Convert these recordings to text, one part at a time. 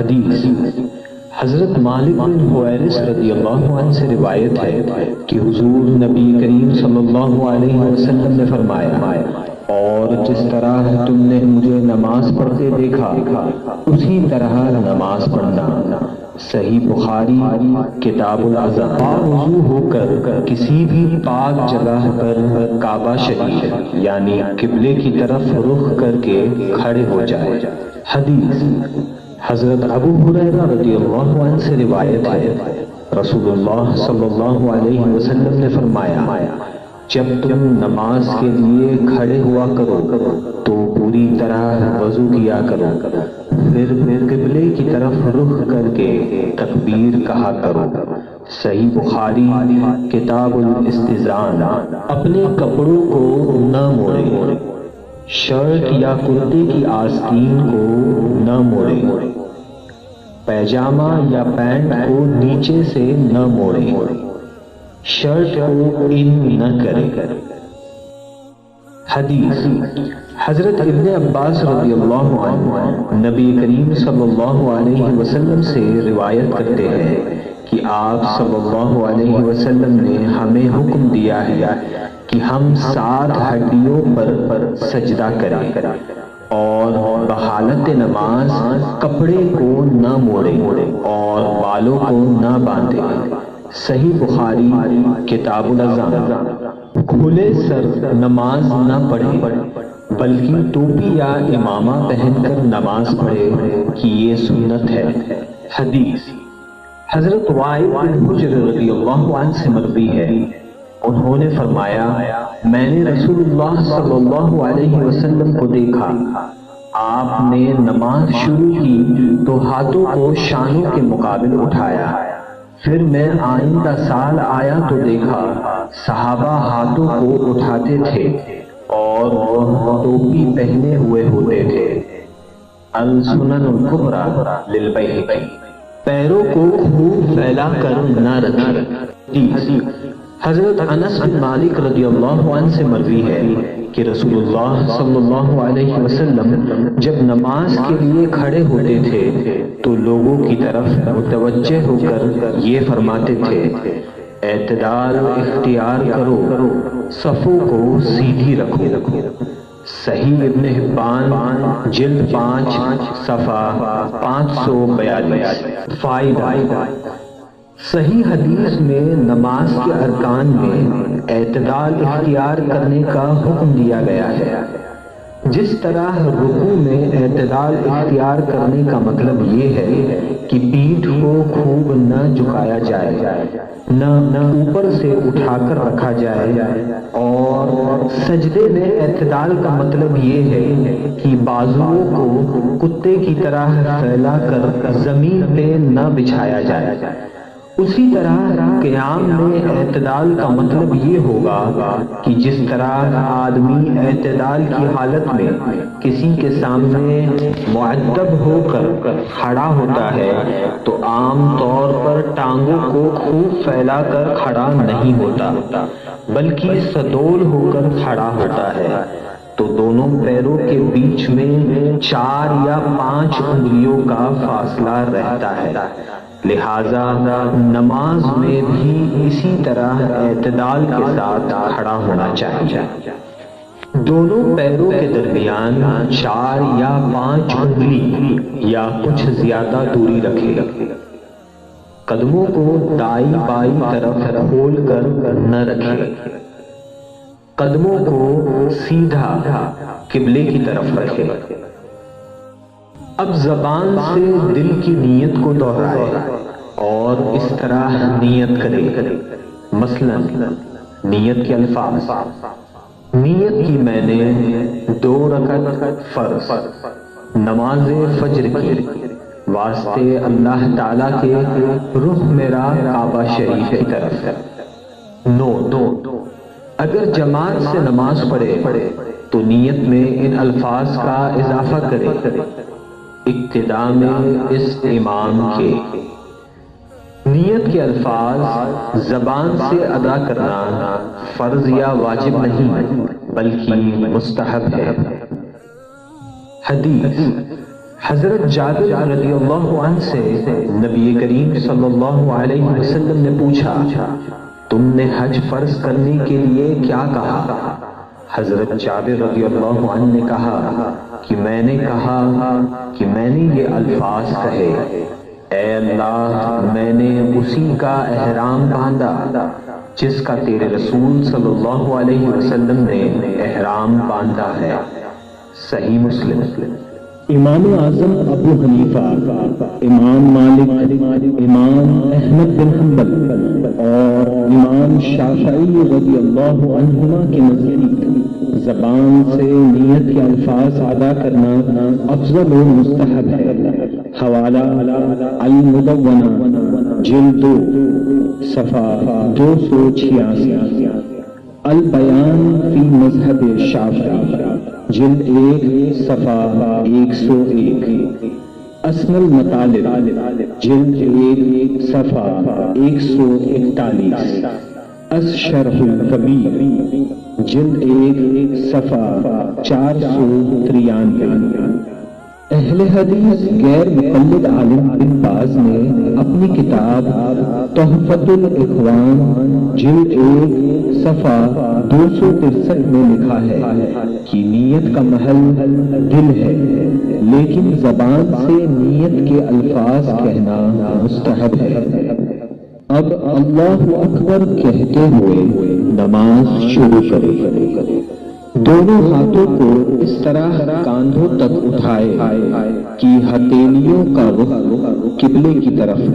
حدیث حضرت مالک بن حویرث رضی اللہ عنہ سے روایت ہے کہ حضور نبی کریم صلی اللہ علیہ وسلم نے فرمایا، اور جس طرح تم نے مجھے نماز پڑھتے دیکھا اسی طرح نماز پڑھنا۔ صحیح بخاری کتاب الاذان۔ وضو ہو کر کسی بھی پاک جگہ پر کعبہ شریف یعنی قبلے کی طرف رخ کر کے کھڑے ہو جائے۔ حدیث حضرت ابو ہریرہ رضی اللہ عنہ سے روایت ہے، رسول اللہ صلی اللہ علیہ وسلم نے فرمایا، جب تم نماز کے لیے کھڑے ہوا کرو تو پوری طرح وضو کیا کرو، پھر قبلے کی طرف رخ کر کے تکبیر کہا کرو۔ صحیح بخاری کتاب الاستئذان۔ اپنے کپڑوں کو نہ موڑے، شرٹ یا کرتے کی آستین کو نہ موڑے، پیجامہ یا پینٹ کو نیچے سے نہ موڑے، شرٹ کو ان نہ کرے۔ حدیث حضرت ابن عباس رضی اللہ عنہ نبی کریم صلی اللہ علیہ وسلم سے روایت کرتے ہیں کہ آپ صلی اللہ علیہ وسلم نے ہمیں حکم دیا ہے کہ ہم 7 ہڈیوں پر سجدہ کریں اور بحالت نماز کپڑے کو نہ موڑیں اور بالوں کو نہ باندھیں۔ صحیح بخاری کتاب الاذان۔ کھلے سر نماز نہ پڑھے بلکہ ٹوپی یا امامہ پہن کر نماز پڑھے کہ یہ سنت ہے۔ حدیث حضرت وائل بن حجر رضی اللہ عنہ سے مروی ہے، انہوں نے فرمایا، میں نے رسول اللہ صلی اللہ علیہ وسلم کو دیکھا، آپ نے نماز شروع کی تو ہاتھوں کو شانوں کے مقابل اٹھایا، پھر میں آئندہ سال آیا تو دیکھا صحابہ ہاتھوں کو اٹھاتے تھے اور وہ ٹوپی پہنے ہوئے ہوتے تھے۔ السنن الکبری للبیہقی۔ پیروں کو خوب پھیلا کر نہ رکھیں۔ حضرت انس بن مالک رضی اللہ عنہ سے مروی ہے کہ رسول اللہ صلی اللہ علیہ وسلم جب نماز کے لیے کھڑے ہوتے تھے تو لوگوں کی طرف متوجہ ہو کر یہ فرماتے تھے، اعتدال اختیار کرو، صفوں کو سیدھی رکھو۔ صحیح ابن حبان جلد 5 صفحہ 542۔ فائدہ صحیح حدیث میں نماز کے ارکان میں اعتدال اختیار کرنے کا حکم دیا گیا ہے۔ جس طرح رکوع میں اعتدال اختیار کرنے کا مطلب یہ ہے کہ پیٹھ کو خوب نہ جھکایا جائے، نہ اوپر سے اٹھا کر رکھا جائے، اور سجدے میں اعتدال کا مطلب یہ ہے کہ بازوؤں کو کتے کی طرح پھیلا کر زمین پہ نہ بچھایا جائے۔ اسی طرح قیام میں اعتدال کا مطلب یہ ہوگا کہ جس طرح آدمی اعتدال کی حالت میں کسی کے سامنے معدب ہو کر کھڑا ہوتا ہے تو عام طور پر ٹانگوں کو خوب پھیلا کر کھڑا نہیں ہوتا بلکہ سڈول ہو کر کھڑا ہوتا ہے، تو دونوں پیروں کے بیچ میں 4 یا 5 انگلیوں کا فاصلہ رہتا ہے۔ لہذا نماز میں بھی اسی طرح اعتدال کے ساتھ کھڑا ہونا چاہیے۔ دونوں پیروں کے درمیان 4 یا 5 انگلی یا کچھ زیادہ دوری رکھے۔ قدموں کو دائیں بائیں طرف کھول کر نہ رکھے، قدموں کو سیدھا قبلے کی طرف رکھے۔ اب زبان سے دل کی نیت کو دہرائے اور اس طرح نیت کرے، مثلا نیت کے الفاظ: نیت کی میں نے 2 رکعت فرض نماز فجر کی، واسطے اللہ تعالیٰ کے رخ میرا کعبہ شریف کی طرف ہے۔ اگر جماعت سے نماز پڑھے تو نیت میں ان الفاظ کا اضافہ کرے، اقتداء میں اس امام کے۔ نیت کے الفاظ زبان سے ادا کرنا فرض یا واجب نہیں بلکہ مستحب ہے۔ حدیث حضرت جابر رضی اللہ عنہ سے نبی کریم صلی اللہ علیہ وسلم نے پوچھا، تم نے حج فرض کرنے کے لیے کیا کہا؟ حضرت جابر رضی اللہ عنہ نے کہا کہ میں نے کہا کہ میں نے یہ الفاظ کہے، اے اللہ، میں نے اسی کا احرام باندھا جس کا تیرے رسول صلی اللہ علیہ وسلم نے احرام باندھا ہے۔ صحیح مسلم۔ امام اعظم ابو حنیفہ، امام مالک، امام احمد بن حنبل اور امام شافعی رضی اللہ عنہما کے نزدیک زبان سے نیت کے الفاظ ادا کرنا افضل و مستحب ہے۔ حوالہ المدونہ جلد 2 صفحہ 286، البیان فی مذہب شافعی جلد 1 صفحہ 101، اسم المطالب جلد 1 صفحہ 141، الشرح الکبیر جلد 1 صفحہ 493۔ اہل حدیث غیر مقلد عالم بن باز نے اپنی کتاب تحفۃ الاخوان جلد 1 صفحہ 263 میں لکھا ہے کہ نیت کا محل دل ہے، لیکن زبان سے نیت کے الفاظ کہنا مستحب ہے۔ اب اللہ اکبر کہتے ہوئے نماز شروع کرے، دونوں ہاتھوں کو اس طرح کاندھوں تک اٹھائے کہ ہتھیلیوں کا رخ قبلے کی طرف ہو،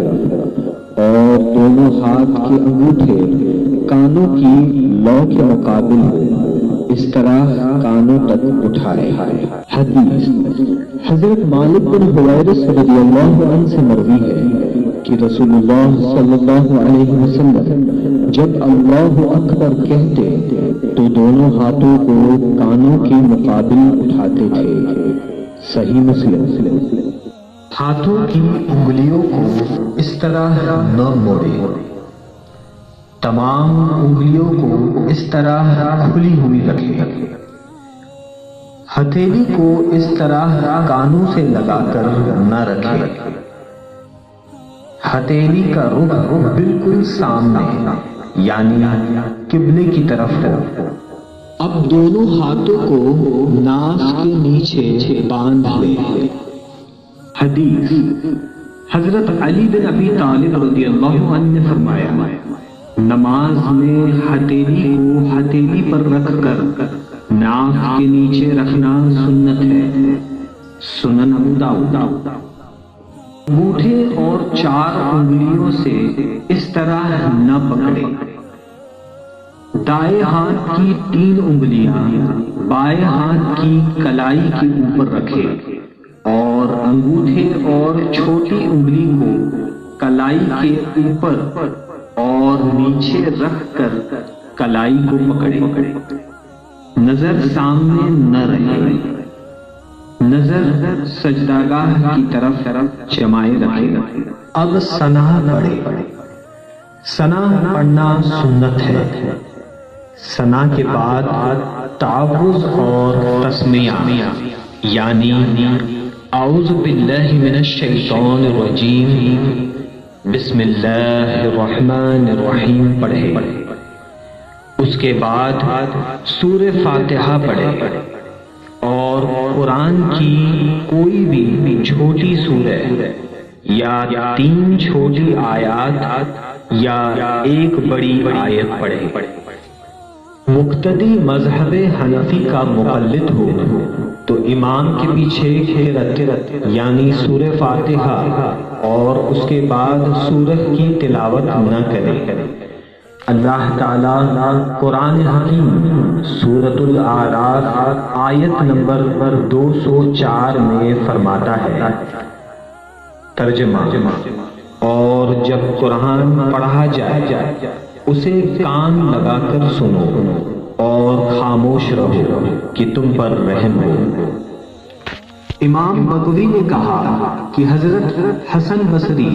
اور دونوں ہاتھ کے انگوٹھے کانوں کی لو کے مقابل ہو، اس طرح کانوں تک اٹھائے۔ حدیث حضرت مالک بن حویرث رضی اللہ عنہ سے مروی ہے کہ رسول اللہ صلی اللہ علیہ وسلم جب اللہ اکبر کہتے تو دونوں ہاتھوں کو کانوں کے مقابل اٹھاتے تھے۔ صحیح مسلم۔ ہاتھوں کی انگلیوں کو اس طرح نہ موڑے، تمام انگلیوں کو اس طرح کھلی ہوئی رکھے، ہتھیلی کو اس طرح کانوں سے لگا کر نہ رکھے، ہتھیلی کا رخ بالکل سامنے یعنی قبلے کی طرف ہو۔ اب دونوں ہاتھوں کو ناف کے نیچے باندھ لے۔ حدیث حضرت علی بن ابی طالب رضی اللہ عنہ نے فرمایا، نماز میں ہتھیلی کو ہتھیلی پر رکھ کر ناف کے نیچے رکھنا سنت ہے۔ سنن ابو داؤد۔ انگوٹھے اور 4 انگلیوں سے اس طرح نہ پکڑے، دائیں ہاتھ کی 3 انگلیاں بائیں ہاتھ کی کلائی کے اوپر رکھے اور انگوٹھے اور چھوٹی انگلی کو کلائی کے اوپر اور نیچے رکھ کر کلائی کو پکڑے، نظر سامنے نہ رہے، نظر سجداگاہ کی طرف جمائے رکھے۔ اب ثنا پڑھے۔ ثنا پڑھنا سنت ہے۔ ثنا کے بعد تعوذ اور تسمیہ یعنی اعوذ باللہ من الشیطان الرجیم بسم اللہ الرحمن الرحیم پڑھے۔ اس کے بعد سورہ فاتحہ پڑھے اور قرآن کی کوئی بھی چھوٹی سورہ یا 3 چھوٹی آیات یا 1 بڑی آیت پڑھے۔ مقتدی مذہب حنفی کا مقلد ہو تو امام کے پیچھے قرأت یعنی سورہ فاتحہ اور اس کے بعد سورہ کی تلاوت نہ کرے۔ اللہ تعالیٰ قرآن حکیم سورۃ الاعراف آیت نمبر 204 میں فرماتا ہے، ترجمہ، اور جب قرآن پڑھا جائے اسے کان لگا کر سنو اور خاموش رہو کہ تم پر رحم ہو۔ امام بغوی نے کہا کہ حضرت حسن بصری،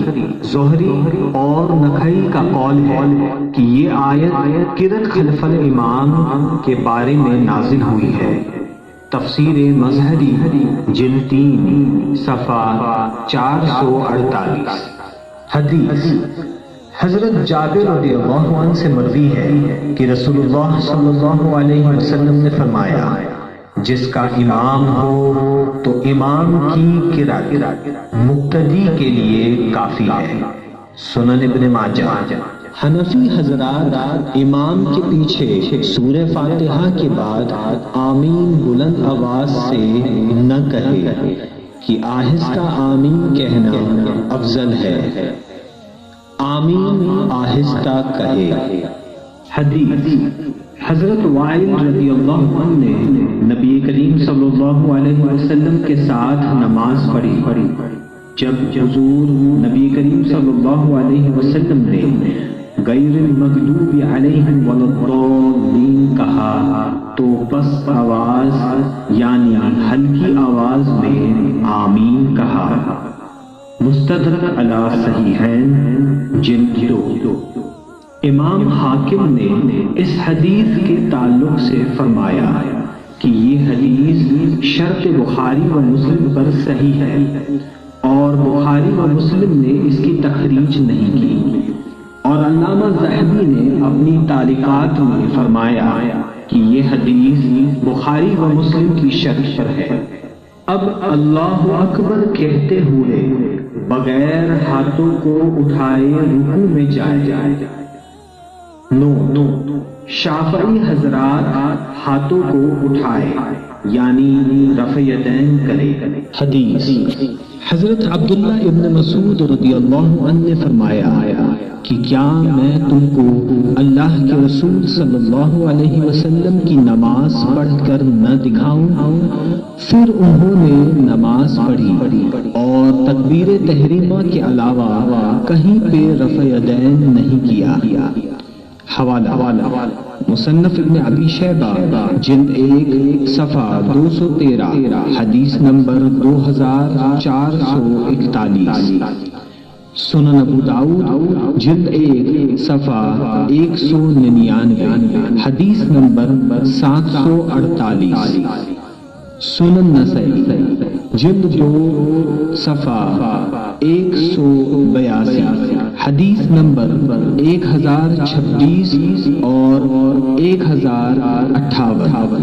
زہری اور نخعی کا قول ہے کہ یہ آیت قرأت خلف الامام کے بارے میں نازل ہوئی ہے۔ تفسیر مظہری جلد 3 صفحہ 448۔ حدیث حضرت جابر رضی اللہ عنہ سے مروی ہے کہ رسول اللہ صلی اللہ علیہ وسلم نے فرمایا، جس کا امام ہو تو امام کی قرات مقتدی کے لیے کافی ہے۔ سنن ابن ماجہ۔ حنفی حضرات امام کے پیچھے سورہ فاتحہ کے بعد آمین بلند آواز سے نہ کہے کہ آہستہ آمین کہنا افضل ہے، آمین آہستہ کہے۔ حدیث حضرت وائل رضی اللہ عنہ نے نبی کریم صلی اللہ علیہ وسلم کے ساتھ نماز پڑھی۔ جب حضور نبی کریم صلی اللہ علیہ وسلم نے غیر المغضوب علیہم ولا الضالین کہا تو پست آواز یعنی ہلکی آواز میں آمین کہا۔ مستدرک علی صحیحین جلد 2۔ امام حاکم نے اس حدیث کے تعلق سے فرمایا کہ یہ حدیث شرط بخاری و مسلم پر صحیح ہے، اور بخاری و مسلم نے اس کی تخریج نہیں کی، اور علامہ ذہبی نے اپنی تعلیقات میں فرمایا کہ یہ حدیث بخاری و مسلم کی شرط پر ہے۔ اب اللہ اکبر کہتے ہوئے بغیر ہاتھوں کو اٹھائے رکوع میں جائے۔ نو شافعی حضرات ہاتھوں کو اٹھائے یعنی رفع یدین کرے۔ حدیث حضرت عبداللہ ابن مسعود رضی اللہ عنہ نے فرمایا کہ کیا میں تم کو اللہ کے رسول صلی اللہ علیہ وسلم کی نماز پڑھ کر نہ دکھاؤں؟ پھر انہوں نے نماز پڑھی اور تکبیر تحریمہ کے علاوہ کہیں پہ رفع یدین نہیں کیا۔ حوالہ مصنف ابن ابی شیبہ جلد 1 صفحہ 213 حدیث نمبر 2441۔ سنن ابو داؤد جلد 1 صفحہ 199 حدیث نمبر 748۔ سنن نسائی جلد 2 صفحہ 182 حدیث نمبر 1026 اور 1058۔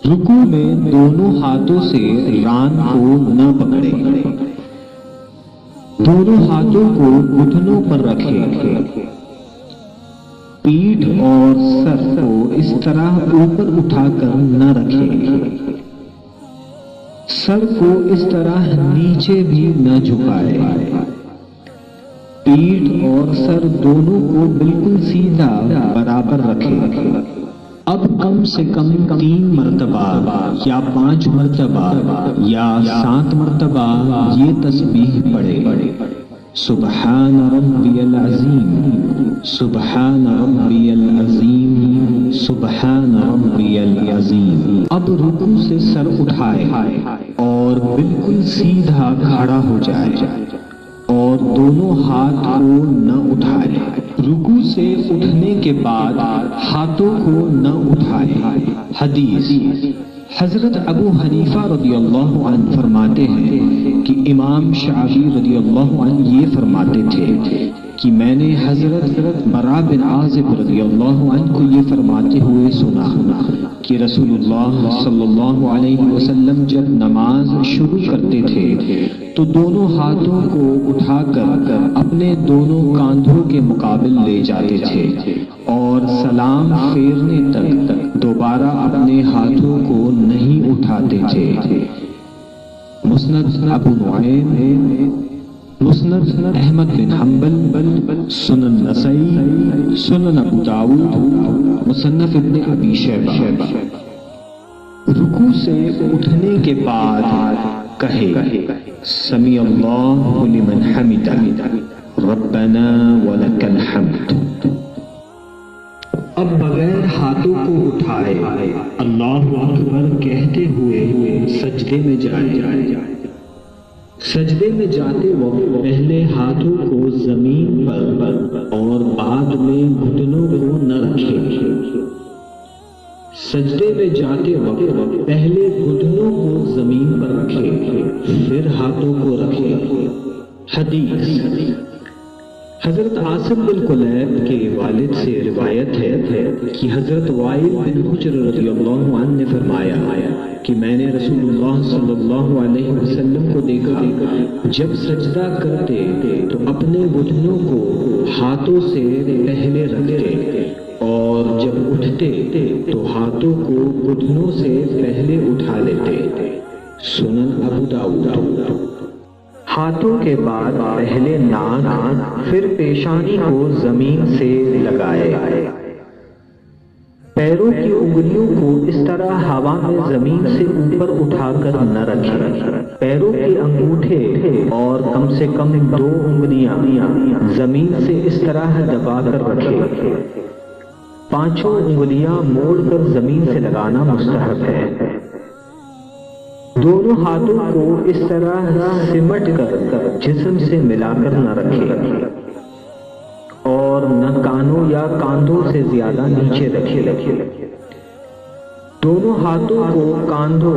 رکوع میں دونوں ہاتھوں سے ران کو نہ پکڑے، دونوں ہاتھوں کو گھٹنوں پر رکھے، پیٹھ اور سر کو اس طرح اوپر اٹھا کر نہ رکھے، سر کو اس طرح نیچے بھی نہ جھکائے، پیٹھ اور سر دونوں کو بالکل سیدھا برابر رکھے۔ اب کم سے کم 3 مرتبہ یا 5 مرتبہ یا 7 مرتبہ یہ تسبیح پڑھے، سبحان ربی العظیم، سبحان ربی العظیم، سبحان ربی العظیم۔ اب رکوع سے سر اٹھائے اور بالکل سیدھا کھڑا ہو جائے اور دونوں ہاتھ کو نہ اٹھائے۔ رکوع سے اٹھنے کے بعد ہاتھوں کو نہ اٹھائے۔ حدیث حضرت ابو حنیفہ رضی اللہ عنہ فرماتے ہیں کہ امام شعبی رضی اللہ عنہ یہ فرماتے تھے کہ میں نے حضرت برا بن عازب رضی اللہ عنہ کو یہ فرماتے ہوئے سنا کہ رسول اللہ صلی اللہ علیہ وسلم جب نماز شروع کرتے تھے تو دونوں ہاتھوں کو اٹھا کر اپنے دونوں کاندھوں کے مقابل لے جاتے تھے اور سلام پھیرنے تک دوبارہ اپنے ہاتھوں کو نہیں اٹھاتے تھے۔ مسند ابو نعیم، مسند احمد بن حنبل، سنن نسائی، سنن ابو داؤد، مصنف ابن ابی شیبہ۔ رکوع سے اٹھنے کے بعد کہے سمیع اللہ لمن حمدہ ربنا ولک الحمد۔ اب بغیر ہاتھوں کو اٹھائے اللہ اکبر کہتے ہوئے سجدے میں جائے۔ سجدے میں جاتے وقت پہلے ہاتھوں کو زمین پر اور بعد میں گھٹنوں کو نہ رکھے۔ سجدے میں جاتے وقت پہلے حدیث حضرت عاصم بن کلیب کے والد سے روایت ہے کہ حضرت وائل بن حجر رضی اللہ عنہ نے فرمایا کہ میں نے رسول اللہ صلی اللہ علیہ وسلم کو دیکھا جب سجدہ کرتے تو اپنے گھٹنوں کو ہاتھوں سے پہلے رکھتے اور جب اٹھتے تو ہاتھوں کو گھٹنوں سے پہلے اٹھا لیتے۔ سنن ابو داؤد۔ ہاتھوں کے بعد پہلے ناک پھر پیشانی کو زمین سے لگائے۔ پیروں کی انگلیوں کو اس طرح ہوا میں زمین سے اوپر اٹھا کر نہ رکھیں۔ پیروں کے انگوٹھے اور کم سے کم 2 انگلیاں زمین سے اس طرح دبا کر رکھیں۔ 5 انگلیاں موڑ کر زمین سے لگانا مستحب ہے۔ دونوں ہاتھوں کو اس طرح سمٹ کر جسم سے ملا کر نہ رکھیں اور نہ کانوں یا کاندھوں سے زیادہ نیچے رکھیں۔ دونوں ہاتھوں کو کاندھوں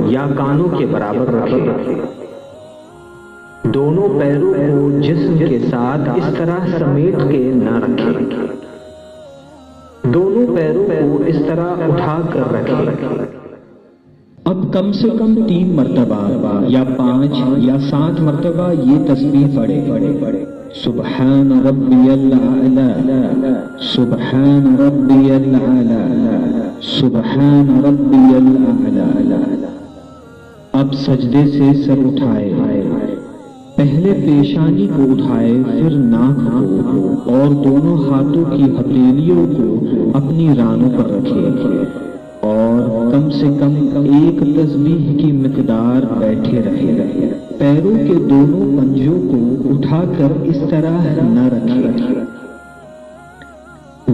یا کانوں کے برابر رکھیں۔ دونوں پیروں کو جسم کے ساتھ اس طرح سمیٹ کے نہ رکھیں۔ دونوں پیروں کو اس طرح اٹھا کر رکھیں۔ اب کم سے کم 3 مرتبہ یا 5 یا 7 مرتبہ یہ تسبیح پڑھے۔ سبحان ربی الاعلی، سبحان ربی الاعلی، سبحان ربی الاعلی۔ اب سجدے سے سر اٹھائے، پہلے پیشانی کو اٹھائے پھر ناک کو اور دونوں ہاتھوں کی ہتھیلیوں کو اپنی رانوں پر رکھے اور کم سے کم 1 تسبیح کی مقدار بیٹھے رہے۔ پیروں کے دونوں پنجوں کو اٹھا کر اس طرح نہ رکھیں۔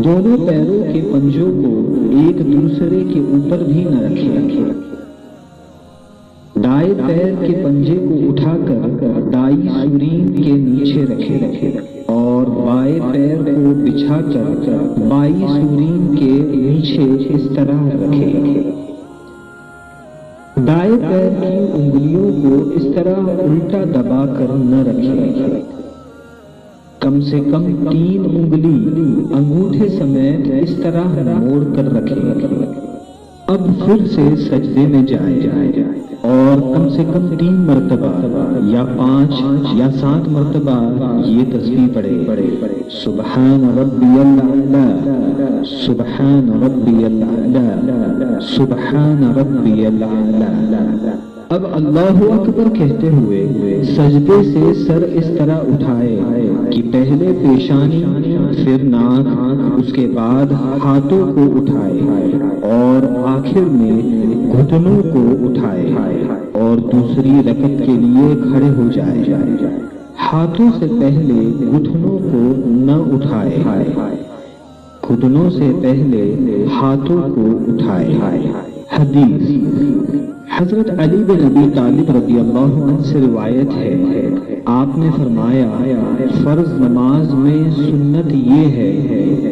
دونوں پیروں کے پنجوں کو ایک دوسرے کے اوپر بھی نہ رکھیں۔ دائیں پیر کے پنجے کو اٹھا کر دائیں سورین کے نیچے رکھیں اور بائیں پیر کو بچھا کر بائیں سورین کے نیچے اس طرح رکھیں۔ دائیں پیر کی انگلیوں کو اس طرح الٹا دبا کر نہ رکھیں۔ کم سے کم 3 انگلی انگوٹھے سمیت اس طرح موڑ کر رکھیں۔ اب پھر سے سجدے میں جائیں اور کم سے کم 3 مرتبہ یا 5 یا 7 مرتبہ یہ تسبیح پڑھے۔ سبحان ربی الاعلی، سبحان ربی الاعلی، سبحان ربی الاعلی۔ اب اللہ اکبر کہتے ہوئے سجدے سے سر اس طرح اٹھائے کہ پہلے پیشانی پھر ناک، اس کے بعد ہاتھوں کو اٹھائے اور آخر میں گھٹنوں کو اٹھائے اور دوسری رکعت کے لیے کھڑے ہو جائے۔ ہاتھوں سے پہلے گھٹنوں کو نہ اٹھائے، گھٹنوں سے پہلے ہاتھوں کو اٹھائے۔ حدیث حضرت علی بن ابی طالب رضی اللہ عنہ سے روایت ہے، آپ نے فرمایا فرض نماز میں سنت یہ ہے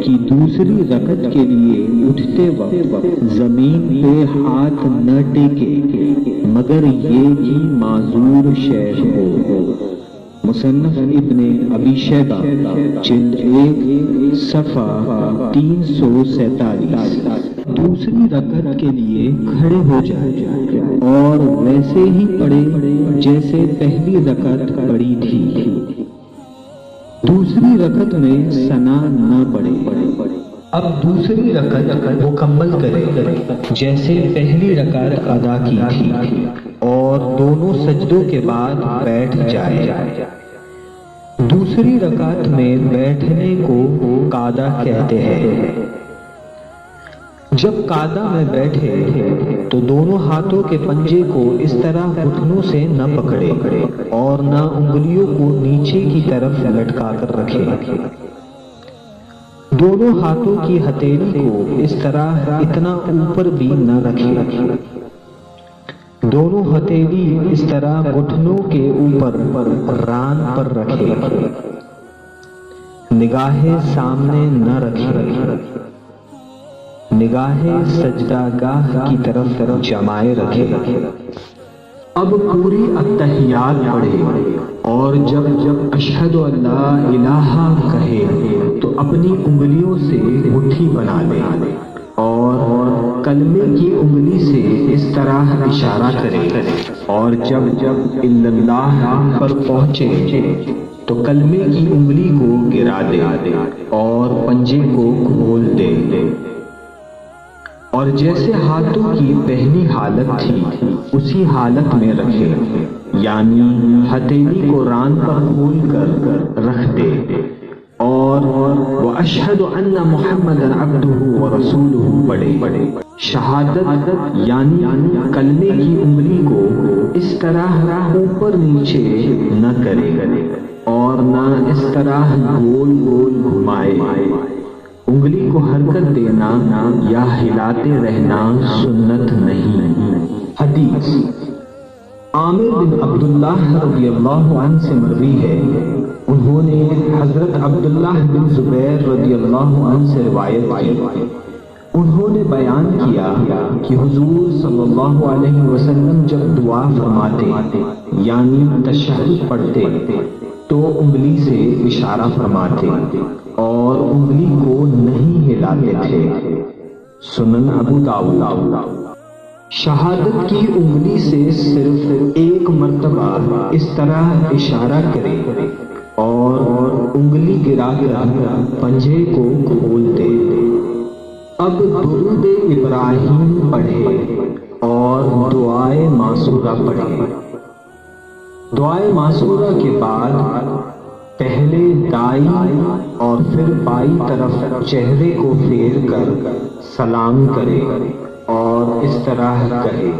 کہ دوسری رکعت کے لیے اٹھتے وقت زمین پہ ہاتھ نہ ٹیکے مگر یہ کہ معذور شیخ ہو۔ مصنف ابن ابی شیبہ جلد 1 صفحہ 347۔ دوسری رکعت کے لیے کھڑے ہو جائے اور ویسے ہی پڑھے جیسے پہلی رکعت پڑھی تھی۔ دوسری رکعت میں ثنا نہ پڑھے۔ اب دوسری رکعت مکمل کرے جیسے پہلی رکعت ادا کی تھی اور دونوں سجدوں کے بعد بیٹھ جائے۔ دوسری رکعت میں بیٹھنے کو قعدہ کہتے ہیں۔ جب قعدہ میں بیٹھے تو دونوں ہاتھوں کے پنجے کو اس طرح گھٹنوں سے نہ پکڑے اور نہ انگلیوں کو نیچے کی طرف لٹکا کر رکھے۔ دونوں ہاتھوں کی ہتھیلی کو اس طرح اتنا اوپر بھی نہ رکھے۔ دونوں ہتھیلی اس طرح گھٹنوں کے اوپر ران پر رکھے۔ نگاہیں سامنے نہ رکھے۔ نگاہیں سجدہ گاہ کی طرف جمائے رکھے۔ اب پوری التحیات پڑھے اور جب اشہد ان لا الہ کہے تو اپنی انگلیوں سے مٹھی بنا لے اور کلمے کی انگلی سے اس طرح اشارہ کرے، اور جب الا اللہ پر پہنچے تو کلمے کی انگلی کو گرا دے اور پنجے کو کھول دے، اور جیسے ہاتھوں کی پہلی حالت تھی اسی حالت میں رکھے، یعنی ہتھیلی کو ران پر کھول کر رکھ دے، اور وَأَشْهَدُ أَنَّ مُحَمَّدًا عَبْدُهُ وَرَسُولُهُ پڑھے۔ شہادت یعنی کلمے کی انگلی کو اس طرح اوپر نیچے نہ کرے اور نہ اس طرح گول گول گھمائے۔ انگلی کو حرکت دینا یا ہلاتے رہنا سنت نہیں۔ حدیث عامر بن عبداللہ رضی اللہ عنہ سے مروی ہے، انہوں نے حضرت عبداللہ بن زبیر رضی اللہ عنہ سے روایت کی، انہوں نے بیان کیا کہ حضور صلی اللہ علیہ وسلم جب دعا فرماتے یعنی تشہد پڑھتے تو انگلی سے اشارہ فرماتے اور انگلی کو نہیں ہلاتے تھے۔ سنن ابو داؤد۔ شہادت کی انگلی سے صرف ایک مرتبہ اس طرح اشارہ کرے اور انگلی گرا کر پنجے کو کھول دے۔ اب درود ابراہیم پڑھے اور دعائے معصورہ پڑھے۔ دعائے معصورہ کے بعد پہلے دائیں اور پھر بائیں طرف چہرے کو پھیر کر سلام کرے اور اس طرح کہے: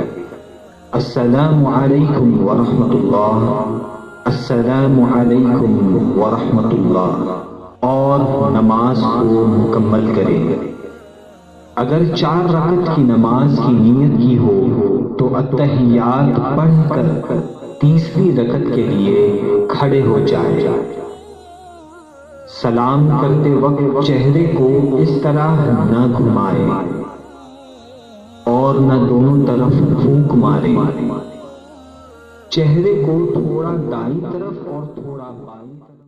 السلام علیکم ورحمۃ اللہ، السلام علیکم ورحمۃ اللہ، اور نماز کو مکمل کرے۔ اگر 4 رکعت کی نماز کی نیت کی ہو تو التحیات پڑھ کر تیسری رکعت کے لیے کھڑے ہو جائے۔ سلام کرتے وقت چہرے کو اس طرح نہ گھمائے اور نہ دونوں طرف پھونک مارے، چہرے کو تھوڑا دائیں طرف اور تھوڑا بائیں طرف